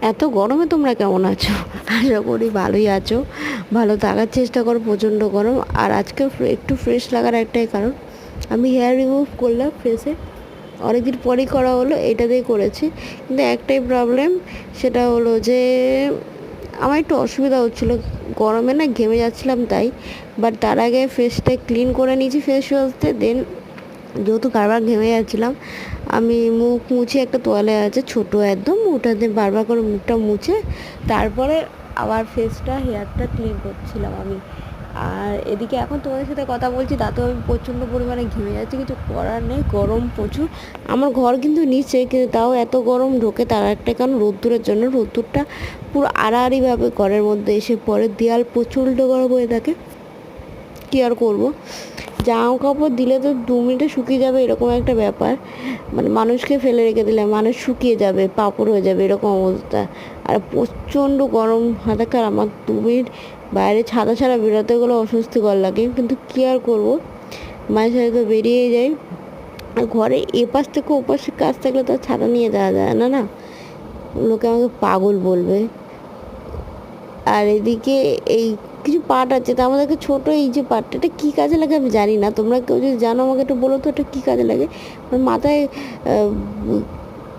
এত গরমে তোমরা কেমন আছো? আশা করি ভালোই আছো। ভালো থাকার চেষ্টা করো, প্রচণ্ড গরম। আর আজকে একটু ফ্রেশ লাগার একটাই কারণ, আমি হেয়ার রিমুভ করলাম ফেসে। অনেকদিন পরেই করা হলো, এটা দিয়ে করেছি। কিন্তু একটাই প্রবলেম, সেটা হলো যে আমার একটু অসুবিধা হচ্ছিলো, গরমে না ঘেমে যাচ্ছিলাম তাই। বাট তার আগে ফেসটা ক্লিন করে নিয়েছি ফেস ওয়াশ দিয়ে। দেন যেহেতু বারবার ঘেমে যাচ্ছিলাম, আমি মুখ মুছে একটা তোয়ালে আছে ছোটো একদম, ওটাতে বারবার করে মুখটা মুছে তারপরে আবার ফেসটা হেয়ারটা ক্লিন করছিলাম আমি। আর এদিকে এখন তোমাদের সাথে কথা বলছি, তাতেও আমি প্রচণ্ড পরিমাণে ঘেমে যাচ্ছি, কিছু করার নেই, গরম প্রচুর। আমার ঘর কিন্তু নিচে, কিন্তু তাও এত গরম ঢোকে। তার একটা কারণ রোদ্দুরের জন্য, রোদ্দুরটা পুরো আড়াআড়িভাবে ঘরের মধ্যে এসে পড়ে, দেয়াল প্রচণ্ড গরম হয়ে থাকে। কী আর করবো, জামা কাপড় দিলে তো 2 মিনিটে শুকিয়ে যাবে, এরকম একটা ব্যাপার। মানে মানুষকে ফেলে রেখে দিলে মানুষ শুকিয়ে যাবে, পাপড় হয়ে যাবে, এরকম অবস্থা। আর প্রচণ্ড গরম হাতাকার, আমার 2 মিনিট বাইরে ছাতা ছাড়া বেরোতে গেলে অস্বস্তিকর লাগে, কিন্তু কী আর করবো, মাঝে সাঝে তো বেরিয়ে যাই। আর ঘরে এপাশ থেকে ওপাশে কাজ থাকলে তো ছাতা নিয়ে যাওয়া যায় না, না লোকে আমাকে পাগল বলবে। আর এদিকে এই কিছু পাট আছে, তা আমাদেরকে ছোটো এই যে পাটটা, এটা কী কাজে লাগে আমি জানি না। তোমরা কেউ যদি জানো আমাকে একটু বলো তো, এটা কী কাজে লাগে। আমার মাথায়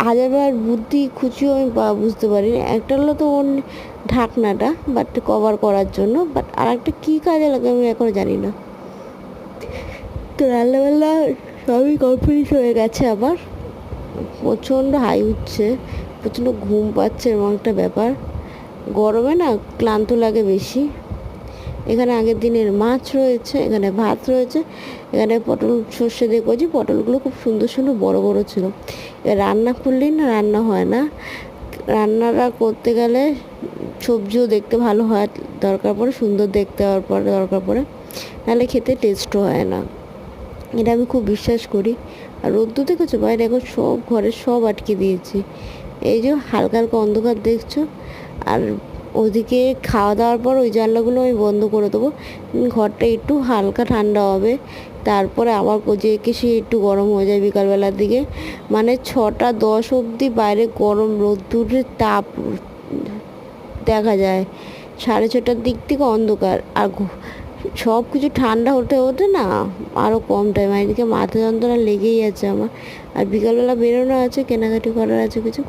হাজারবার বুদ্ধি খুঁজিও আমি বুঝতে পারি না। একটা হলো তো ওর ঢাকনাটা, বাট কভার করার জন্য, বাট আর একটা কী কাজে লাগে আমি এখনও জানি না। তো রান্নাবান্না সবই কমপ্লিট হয়ে গেছে আমার। প্রচণ্ড হাই উঠছে, প্রচণ্ড ঘুম পাচ্ছে, এরকম একটা ব্যাপার। গরমে না ক্লান্ত লাগে বেশি। এখানে আগের দিনের মাছ রয়েছে, এখানে ভাত রয়েছে, এখানে পটল সর্ষে দিয়ে করেছি। পটলগুলো খুব সুন্দর সুন্দর বড় বড় ছিল। রান্না করলেই না রান্না হয় না, রান্নাটা করতে গেলে সবজিও দেখতে ভালো হয় দরকার পড়ে, সুন্দর দেখতে হওয়ার পরে দরকার পড়ে, নাহলে খেতে টেস্টও হয় না। এটা আমি খুব বিশ্বাস করি। আর রোদ্দুর দেখেছো বাইরে, এখন সব ঘরে সব আটকে দিয়েছি। এই যে হালকা হালকা অন্ধকার দেখছো। আর ওদিকে খাওয়া দাওয়ার পর ওই জানলাগুলো আমি বন্ধ করে দেবো, ঘরটা একটু হালকা ঠান্ডা হবে। তারপরে আবার যে সে একটু গরম হয়ে যায় বিকালবেলার দিকে, মানে 6টা 10 অবধি বাইরে গরম রোদ্দুরের তাপ দেখা যায়। 6:30টার দিক থেকে অন্ধকার। আর সব কিছু ঠান্ডা হতে হতে না আরও কম টাইম। এদিকে মাথা যন্ত্রণা লেগেই আছে আমার। আর বিকালবেলা বেরোনো আছে, কেনাকাটি করার আছে কিছু।